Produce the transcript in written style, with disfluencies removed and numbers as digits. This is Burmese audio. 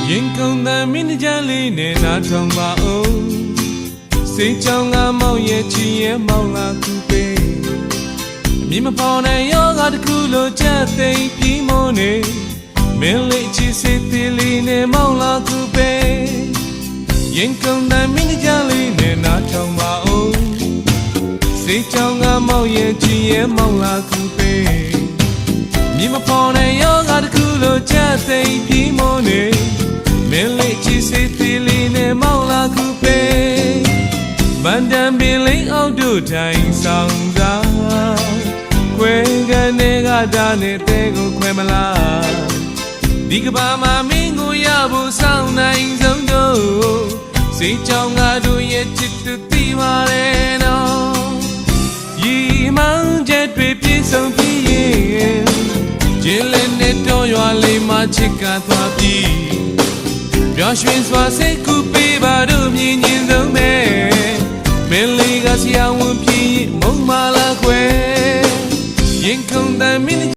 ရင်ကုန်တဲ့မင်းကြလေးနဲ့နားထောင်ပါဦးစိတ်ကြောင့်ငါမောင်ရဲ့ချီရဲ့မောင်လာကူပေးအမြင်မဖော်တဲ့ယောဂတစ်ခုလိုချက်သိမ်းပြီးမနေမင်းလေးချီစိတ်သေးလေးနဲ့မောင်လာကူပေးရင်ကုန်တဲ့မင်းကြလေးနဲ့နားထောင်ပါဦးစိတ်ကြောင့်ငါမောင်ရဲ့ချီရဲ့မောင်လာကူပေးမြင်မဖော်တဲ့ယောဂတစ်ခုလိုချက်သိမ်းပြီးမနေမင်းလေးချီစိတ်သေးလေးနဲ့မောင်လာကူပေးဗန်တန်ပင်လေးအောက်တို့ထိုင်ဆောင်စားခွဲကနေကတာနဲ့တဲကိုခွဲမလားဒီကဘာမှာမင်းကိုရဖို့စောင့်နိုင်ဆုံးတော့စိတ်ကြောင့်ငါတို့ရဲ့ချစ်သူသိပါရဲ့နော်ရီမောင်ချက်တွေပြည့်စုံပြီးရင်ကျင်းလည်းနဲ့တော့ရွာလေးမှာချစ်ကသွားပြီးပျော်ရွှင်စွာစိတ်ကူပေးပါတို့မြင်မြင်ဆုံးပဲမင်းလေးကဆရာဝန်ဖြစ်မုံမလာခွဲရင်ကုန်တဲ့မင်း